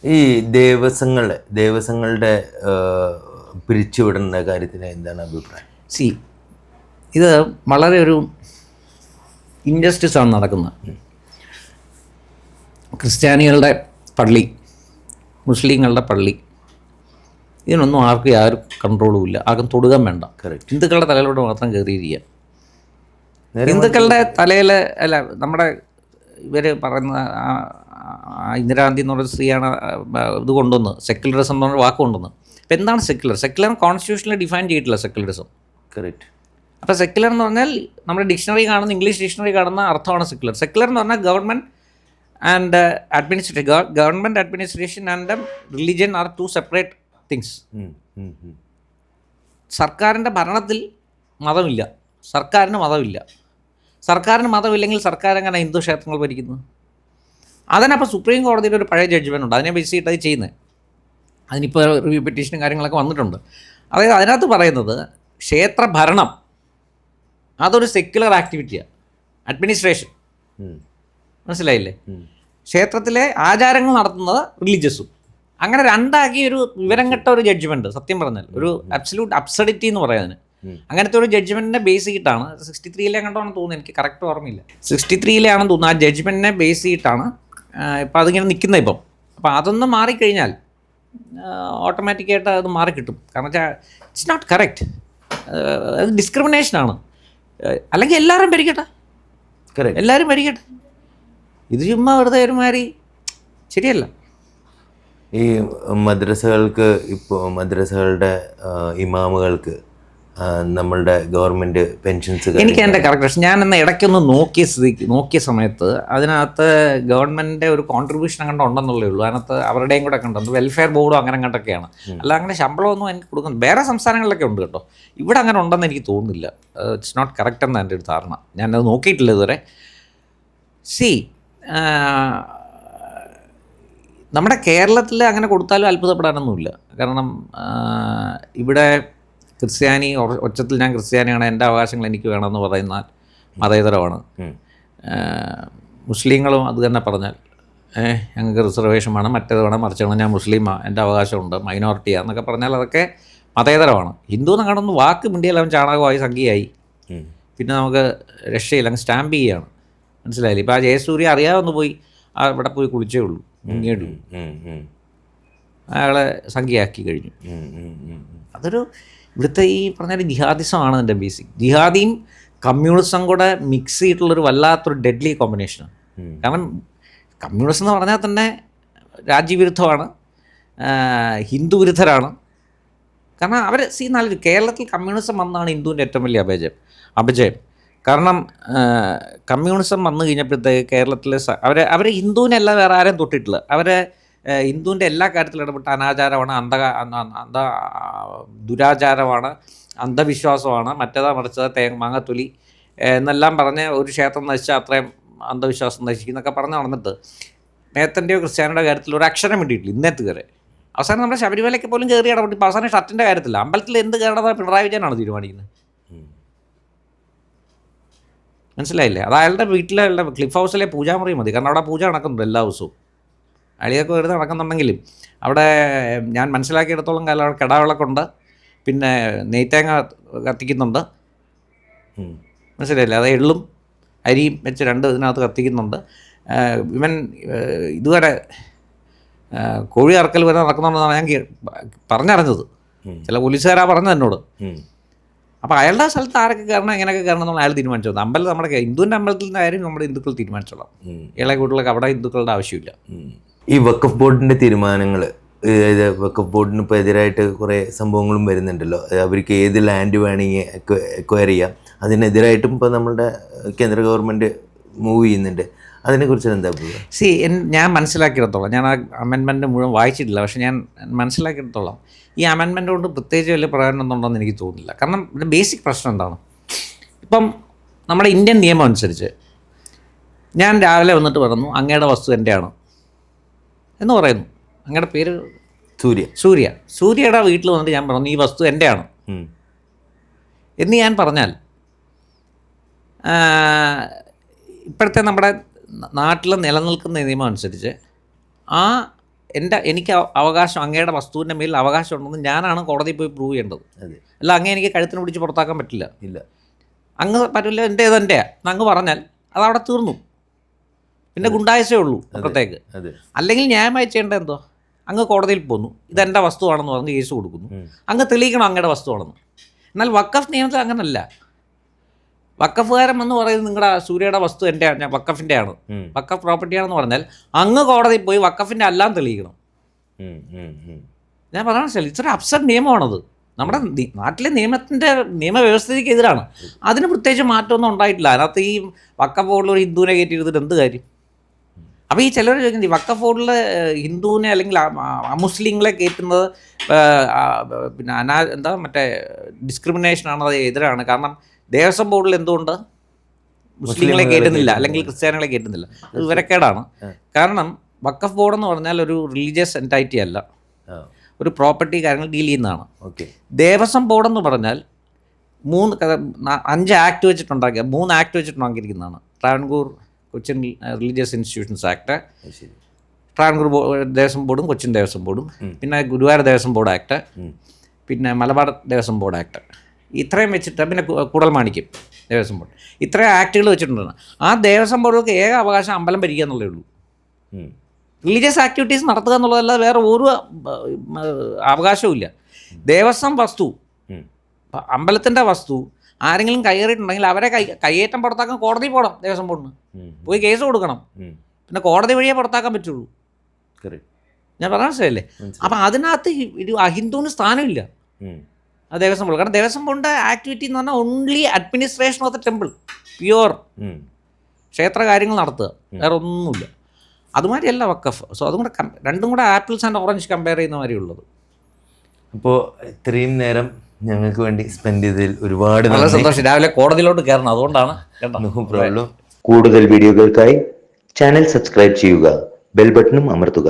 ഈ ദേവസ്വങ്ങളുടെ പിരിച്ചുവിടുന്ന കാര്യത്തിന് എന്താണ് അഭിപ്രായം? സി, ഇത് വളരെ ഒരു ഇൻജസ്റ്റിസാണ് നടക്കുന്നത്. ക്രിസ്ത്യാനികളുടെ പള്ളി, മുസ്ലിങ്ങളുടെ പള്ളി, ഇതിനൊന്നും ആർക്കും യാതൊരു കൺട്രോളും ഇല്ല. ആർക്കും തൊടുകാൻ വേണ്ട. ഹിന്ദുക്കളുടെ തലയിലോട്ട് മാത്രം കയറിയിരിക്കുക. ഹിന്ദുക്കളുടെ തലയിൽ അല്ല, നമ്മുടെ ഇവർ പറയുന്ന ഇന്ദിരാഗാന്ധി എന്നൊരു സ്ത്രീയാണ് ഇത് കൊണ്ടുവന്ന് സെക്യുലറിസം എന്ന് പറഞ്ഞ വാക്ക് കൊണ്ടുവന്ന്. അപ്പോൾ എന്താണ് സെക്യുലർ? സെക്യുലർ കോൺസ്റ്റിറ്റ്യൂഷനിൽ ഡിഫൈൻ ചെയ്തിട്ടില്ല സെക്യുലറിസം. കറക്റ്റ്. അപ്പോൾ സെക്യുലർ എന്ന് പറഞ്ഞാൽ നമ്മുടെ ഡിക്ഷണറി കാണുന്ന, ഇംഗ്ലീഷ് ഡിക്ഷണറി കാണുന്ന അർത്ഥമാണ് സെക്യുലർ. സെക്യുലർ എന്ന് പറഞ്ഞാൽ government and government administration and religion are to separate things. സർക്കാരിൻ്റെ ഭരണത്തിൽ മതമില്ല, സർക്കാരിന് മതമില്ല. സർക്കാരിന് മതമില്ലെങ്കിൽ സർക്കാർ എങ്ങനെ ഹിന്ദു ക്ഷേത്രങ്ങൾ ഭരിക്കുന്നത്? അതിനപ്പോൾ സുപ്രീം കോടതിയുടെ ഒരു പഴയ ജഡ്ജ്മെൻ്റ് ഉണ്ട്, അതിനെ ബേസ് ചെയ്തിട്ട് അത് ചെയ്യുന്നത്. അതിനിപ്പോൾ റിവ്യൂ പെറ്റീഷനും കാര്യങ്ങളൊക്കെ വന്നിട്ടുണ്ട്. അതായത് അതിനകത്ത് പറയുന്നത് ക്ഷേത്ര ഭരണം അതൊരു സെക്യുലർ ആക്ടിവിറ്റിയാണ്. അഡ്മിനിസ്ട്രേഷൻ, മനസ്സിലായില്ലേ? ക്ഷേത്രത്തിലെ ആചാരങ്ങൾ നടത്തുന്നത് റിലീജിയസും. അങ്ങനെ രണ്ടാക്കി ഒരു വിവരം കെട്ട ഒരു ജഡ്ജ്മെൻറ്റ്, സത്യം പറഞ്ഞാൽ ഒരു അബ്സല്യൂട്ട് അബ്സഡിറ്റി എന്ന് പറയാതിന്. അങ്ങനത്തെ ഒരു ജഡ്ജ്മെൻറ്റിനെ ബേസ് ചെയ്തിട്ടാണ് 63 കണ്ടോണെന്ന് തോന്നുന്നു, എനിക്ക് കറക്റ്റ് ഓർമ്മയില്ല, 63 തോന്നുന്നു. ആ ജഡ്ജ്മെൻറ്റിനെ ബേസ് ചെയ്തിട്ടാണ് ഇപ്പം അതിങ്ങനെ നിൽക്കുന്നത് ഇപ്പം. അപ്പോൾ അതൊന്നും മാറിക്കഴിഞ്ഞാൽ ഓട്ടോമാറ്റിക്കായിട്ട് അത് മാറിക്കിട്ടും. കാരണം വെച്ചാൽ ഇറ്റ്സ് നോട്ട് കറക്റ്റ്, അത് ഡിസ്ക്രിമിനേഷനാണ്. അല്ലെങ്കിൽ എല്ലാവരും ഭരിക്കട്ടെ, എല്ലാവരും ഭരിക്കട്ടെ. ഇത് ചുമ്മാ വെറുതെ ഒരുമാതിരി ശരിയല്ല. ഈ മദ്രസകൾക്ക്, ഇപ്പോൾ മദ്രസകളുടെ ഇമാമുകൾക്ക് നമ്മളുടെ ഗവൺമെൻറ് പെൻഷൻസ്, എനിക്ക് എൻ്റെ കറക്റ്റ്, ഞാൻ എന്നാൽ ഇടയ്ക്കൊന്ന് നോക്കിയ സമയത്ത് അതിനകത്ത് ഗവൺമെൻറ്റിൻ്റെ ഒരു കോൺട്രിബ്യൂഷൻ അങ്ങോട്ട് ഉണ്ടെന്നുള്ളേ ഉള്ളൂ. അതിനകത്ത് അവരുടെയും കൂടെ കണ്ടത് വെൽഫെയർ ബോർഡും അങ്ങനെ അങ്ങോട്ടൊക്കെയാണ്. അല്ല അങ്ങനെ ശമ്പളമൊന്നും എനിക്ക് കൊടുക്കുന്നു. വേറെ സംസ്ഥാനങ്ങളിലൊക്കെ ഉണ്ട് കേട്ടോ, ഇവിടെ അങ്ങനെ ഉണ്ടെന്ന് എനിക്ക് തോന്നുന്നില്ല. ഇറ്റ്സ് നോട്ട് കറക്റ്റ് എന്നാണ് എൻ്റെ ഒരു ധാരണ. ഞാനത് നോക്കിയിട്ടില്ല ഇതുവരെ. നമ്മുടെ കേരളത്തിൽ അങ്ങനെ കൊടുത്താലും അത്ഭുതപ്പെടാനൊന്നുമില്ല. കാരണം ഇവിടെ ക്രിസ്ത്യാനി ഒച്ചത്തിൽ ഞാൻ ക്രിസ്ത്യാനിയാണ്, എൻ്റെ അവകാശങ്ങൾ എനിക്ക് വേണമെന്ന് പറയുന്നാൽ മതേതരമാണ്. മുസ്ലിങ്ങളും അത് തന്നെ പറഞ്ഞാൽ ഞങ്ങൾക്ക് റിസർവേഷൻ വേണം, മറ്റേത് വേണം, മറിച്ച് വേണം, ഞാൻ മുസ്ലിമാണ്, എൻ്റെ അവകാശമുണ്ട്, മൈനോറിറ്റിയാണ് എന്നൊക്കെ പറഞ്ഞാൽ അതൊക്കെ മതേതരമാണ്. ഹിന്ദു എന്നങ്ങോട്ടൊന്ന് വാക്ക് മിണ്ടിയാൽ അവൻ ചാണകമായി സംഖ്യയായി, പിന്നെ നമുക്ക് രക്ഷയില്ല, അങ്ങ് സ്റ്റാമ്പ് ചെയ്യുകയാണ്. മനസ്സിലായില്ലേ? ഇപ്പോൾ ആ ജയസൂര്യ അറിയാവുന്ന പോയി ഇവിടെ പോയി കുളിച്ചേ ഉള്ളൂ, മുങ്ങിയിട്ടു, അയാളെ സംഖ്യയാക്കി കഴിഞ്ഞു. അതൊരു ഇവിടുത്തെ ഈ പറഞ്ഞാൽ ജിഹാദിസമാണ് എൻ്റെ ബേസിക്. ജിഹാദിയും കമ്മ്യൂണിസം കൂടെ മിക്സ് ചെയ്തിട്ടുള്ളൊരു വല്ലാത്തൊരു ഡെഡ്ലി കോമ്പിനേഷനാണ്. കാരണം കമ്മ്യൂണിസം എന്ന് പറഞ്ഞാൽ തന്നെ രാജ്യവിരുദ്ധമാണ്, ഹിന്ദു വിരുദ്ധരാണ്. കാരണം അവർ നല്ലൊരു കേരളത്തിൽ കമ്മ്യൂണിസം വന്നാണ് ഹിന്ദുവിൻ്റെ ഏറ്റവും വലിയ അപജയം. കാരണം കമ്മ്യൂണിസം വന്നു കഴിഞ്ഞപ്പോഴത്തേക്ക് കേരളത്തിൽ അവർ ഹിന്ദുവിനല്ല വേറെ ആരെയും തൊട്ടിട്ടില്ല. അവരെ ഹിന്ദുവിൻ്റെ എല്ലാ കാര്യത്തിലും ഇടപെട്ട അനാചാരമാണ്, ദുരാചാരമാണ്, അന്ധവിശ്വാസമാണ്, മറ്റേതാ മറിച്ചത് മാങ്ങത്തൊലി എന്നെല്ലാം പറഞ്ഞ് ഒരു ക്ഷേത്രം നശിച്ചാൽ അത്രയും അന്ധവിശ്വാസം നശിക്കുന്നൊക്കെ പറഞ്ഞ് നടന്നിട്ട് മേത്തൻ്റെയോ ക്രിസ്ത്യാനിയുടെ കാര്യത്തിൽ ഒരു അക്ഷരം വേണ്ടിയിട്ടില്ല ഇന്നത്തെ വരെ. അവസാനം നമ്മുടെ ശബരിമലയ്ക്ക് പോലും കയറി ഇടപെട്ട് അവസാനം ഷർട്ടിൻ്റെ കാര്യത്തില്ല. അമ്പലത്തിൽ എന്ത് കയറണത് പിണറായി വിജയനാണ് തീരുമാനിക്കുന്നത്. മനസ്സിലായില്ലേ? അത് അയാളുടെ വീട്ടിലെ ക്ലിഫ് ഹൗസിലെ പൂജാമുറി മതി. കാരണം അവിടെ പൂജ നടക്കുന്നുണ്ട് എല്ലാ ദിവസവും. അളിയൊക്കെ വെറുതെ നടക്കുന്നുണ്ടെങ്കിലും അവിടെ ഞാൻ മനസ്സിലാക്കിയിടത്തോളം കാലം അവിടെ കിടാവിളക്കുണ്ട്, പിന്നെ നെയ്ത്തേങ്ങ കത്തിക്കുന്നുണ്ട്. മനസ്സിലായില്ലേ? അത് എള്ളും അരിയും വെച്ച് ഇതിനകത്ത് കത്തിക്കുന്നുണ്ട്. ഇവൻ ഇതുവരെ കോഴി അറക്കൽ വരെ നടക്കുന്നുണ്ടെന്നാണ് ഞാൻ പറഞ്ഞറിഞ്ഞത്. ചില പോലീസുകാരാ പറഞ്ഞത് എന്നോട്. അപ്പോൾ അയാളുടെ സ്ഥലത്ത് ആരൊക്കെ കയറണം, എങ്ങനെയൊക്കെ കയറണം എന്നുള്ള അയാൾ തീരുമാനിച്ചത്. അമ്പലം നമ്മുടെ ഹിന്ദുവിൻ്റെ അമ്പലത്തിൻ്റെ കാര്യം നമ്മുടെ ഹിന്ദുക്കൾ തീരുമാനിച്ചോളാം. ഇളയ കൂട്ടിലൊക്കെ അവിടെ ഹിന്ദുക്കളുടെ ആവശ്യമില്ല. ഈ വഖഫ് ബോർഡിൻ്റെ തീരുമാനങ്ങൾ, അതായത് വഖഫ് ബോർഡിന് ഇപ്പോൾ എതിരായിട്ട് കുറേ സംഭവങ്ങളും വരുന്നുണ്ടല്ലോ. അവർക്ക് ഏത് ലാൻഡ് വേണമെങ്കിൽ എക്വയർ ചെയ്യാം, അതിനെതിരായിട്ടും ഇപ്പോൾ നമ്മുടെ കേന്ദ്ര ഗവൺമെൻറ് മൂവ് ചെയ്യുന്നുണ്ട്. അതിനെക്കുറിച്ച് എന്താ പറയുക? ഞാൻ മനസ്സിലാക്കിയിടത്തോളം, ഞാൻ ആ അമെൻമെൻറ്റ് മുഴുവൻ വായിച്ചിട്ടില്ല, പക്ഷേ ഞാൻ മനസ്സിലാക്കിയിടത്തോളം ഈ അമെൻമെൻറ്റ് കൊണ്ട് പ്രത്യേകിച്ച് വലിയ പ്രയോജനം ഉണ്ടെന്ന് എനിക്ക് തോന്നുന്നില്ല. കാരണം ഇതിൻ്റെ ബേസിക് പ്രശ്നം എന്താണ്? ഇപ്പം നമ്മുടെ ഇന്ത്യൻ നിയമം അനുസരിച്ച് ഞാൻ രാവിലെ വന്നിട്ട് പറഞ്ഞു അങ്ങയുടെ വസ്തു എൻ്റെയാണ് എന്ന് പറയുന്നു. അങ്ങയുടെ പേര് സൂര്യയുടെ വീട്ടിൽ വന്നിട്ട് ഞാൻ പറഞ്ഞു ഈ വസ്തു എൻ്റെയാണ് എന്ന് ഞാൻ പറഞ്ഞാൽ, ഇപ്പോഴത്തെ നമ്മുടെ നാട്ടിൽ നിലനിൽക്കുന്ന നിയമം അനുസരിച്ച് ആ എനിക്ക് അവകാശം, അങ്ങയുടെ വസ്തുവിൻ്റെ മേലിൽ അവകാശം ഉണ്ടെന്ന് ഞാനാണ് കോടതിയിൽ പോയി പ്രൂവ് ചെയ്യേണ്ടത്. അതെ. അല്ല അങ്ങേ എനിക്ക് കഴുത്തിന് പിടിച്ച് പുറത്താക്കാൻ പറ്റില്ല. ഇല്ല. അങ്ങ് പറ്റില്ല, എൻ്റെ അങ്ങ് പറഞ്ഞാൽ അതവിടെ തീർന്നു. പിന്നെ ഗുണ്ടായസേ ഉള്ളൂ അപ്പുറത്തേക്ക്. അല്ലെങ്കിൽ ന്യായമായി ചെയ്യേണ്ടത് എന്തോ, അങ്ങ് കോടതിയിൽ പോന്നു, ഇതെൻ്റെ വസ്തുവാണെന്ന് പറഞ്ഞ് കേസ് കൊടുക്കുന്നു, അങ്ങ് തെളിയിക്കണം അങ്ങയുടെ വസ്തുവാണെന്ന്. എന്നാൽ വഖഫ് നിയമത്തിൽ അങ്ങനല്ല. വഖഫുകാരൻ എന്ന് പറയുന്നത് നിങ്ങളുടെ സൂര്യയുടെ വസ്തു എൻ്റെ വഖഫിൻ്റെ ആണ്, വഖഫ് പ്രോപ്പർട്ടിയാണെന്ന് പറഞ്ഞാൽ അങ്ങ് കോടതിയിൽ പോയി വഖഫിൻ്റെ എല്ലാം തെളിയിക്കണം. ഞാൻ പറയാൻ മനസ്സിലായി, ഇത്ര അബ്സർഡ് നിയമമാണത്. നമ്മുടെ നാട്ടിലെ നിയമവ്യവസ്ഥയ്ക്ക് എതിരാണ്. അതിന് പ്രത്യേകിച്ച് മാറ്റമൊന്നും ഉണ്ടായിട്ടില്ല. അതിനകത്ത് ഈ വഖഫ് ബോർഡിൽ ഒരു ഹിന്ദുവിനെ കയറ്റിയിരുന്നിട്ട് എന്ത് കാര്യം? അപ്പോൾ ഈ ചിലർ ചോദിക്കുന്നത് ഈ വഖഫ് ബോർഡിൽ ഹിന്ദുവിനെ അല്ലെങ്കിൽ അമുസ്ലിങ്ങളെ കയറ്റുന്നത് പിന്നെ മറ്റേ ഡിസ്ക്രിമിനേഷനാണ്, അത് എതിരാണ്. കാരണം ദേവസ്വം ബോർഡിൽ എന്തുകൊണ്ട് മുസ്ലിങ്ങളെ കയറ്റുന്നില്ല അല്ലെങ്കിൽ ക്രിസ്ത്യാനികളെ കയറ്റുന്നില്ല? അത് വിവരക്കേടാണ്. കാരണം വഖഫ് ബോർഡ് എന്ന് പറഞ്ഞാൽ ഒരു റിലീജിയസ് എൻറ്റൈറ്റി അല്ല, ഒരു പ്രോപ്പർട്ടി കാര്യങ്ങൾ ഡീൽ ചെയ്യുന്നതാണ്. ദേവസ്വം ബോർഡ് എന്ന് പറഞ്ഞാൽ 5 ആക്ട് വെച്ചിട്ടുണ്ടാക്കിയ 3 ആക്ട് വെച്ചിട്ടുണ്ടാക്കിയിരിക്കുന്നതാണ്. Travancore Cochin religious institutions act, Travancore Devaswom ബോർഡും കൊച്ചിൻ ദേവസ്വം ബോർഡും, പിന്നെ ഗുരുവായൂർ ദേവസ്വം ബോർഡ് ആക്ട്, പിന്നെ മലബാർ ദേവസ്വം ബോർഡ് ആക്ട്. ഇത്രയും വെച്ചിട്ട് പിന്നെ കൂടൽമാണിക്യം ദേവസ്വം ബോർഡ്, ഇത്രയും ആക്ടുകൾ വെച്ചിട്ടുണ്ട്. ആ ദേവസ്വം ബോർഡുകൾക്ക് ഏക അവകാശം അമ്പലം ഭരിക്കുക എന്നുള്ളതേ ഉള്ളൂ. റിലീജിയസ് ആക്ടിവിറ്റീസ് നടത്തുക എന്നുള്ളതല്ലാതെ വേറെ ഒരു അവകാശവും ഇല്ല. ദേവസ്വം വസ്തു, അമ്പലത്തിൻ്റെ വസ്തു ആരെങ്കിലും കയ്യേറിയിട്ടുണ്ടെങ്കിൽ അവരെ കയ്യേറ്റം പുറത്താക്കാൻ കോടതി പോകണം. ദേവസ്വം ബോർഡിന് പോയി കേസ് കൊടുക്കണം. പിന്നെ കോടതി വഴിയേ പുറത്താക്കാൻ പറ്റുള്ളൂ. ഞാൻ പറഞ്ഞ മനസ്സിലല്ലേ? അപ്പം അതിനകത്ത് ഒരു അഹിന്ദുവിന് സ്ഥാനമില്ല ആ ദേവസ്വം ബോർഡ്. കാരണം ദേവസ്വം ബോർഡിൻ്റെ ആക്ടിവിറ്റി എന്ന് പറഞ്ഞാൽ only administration of the temple, pure ക്ഷേത്ര കാര്യങ്ങൾ നടത്തുക, വേറെ ഒന്നുമില്ല. അതുമാതിരിയല്ല വഖഫ്. സോ അതും കൂടെ രണ്ടും കൂടെ ആപ്പിൾസ് ആൻഡ് ഓറഞ്ച് കമ്പയർ ചെയ്യുന്ന മാതിരി ഉള്ളത്. അപ്പോൾ ഇത്രയും നേരം ഞങ്ങൾക്ക് വേണ്ടി സ്പെൻഡ് ചെയ്തതിൽ ഒരുപാട് വളരെ സന്തോഷം. രാവിലെ കോടതിയിലോട്ട് കയറണം, അതുകൊണ്ടാണ്. No problem. കൂടുതൽ വീഡിയോകൾക്കായി ചാനൽ സബ്സ്ക്രൈബ് ചെയ്യുക, ബെൽ ബട്ടണും അമർത്തുക.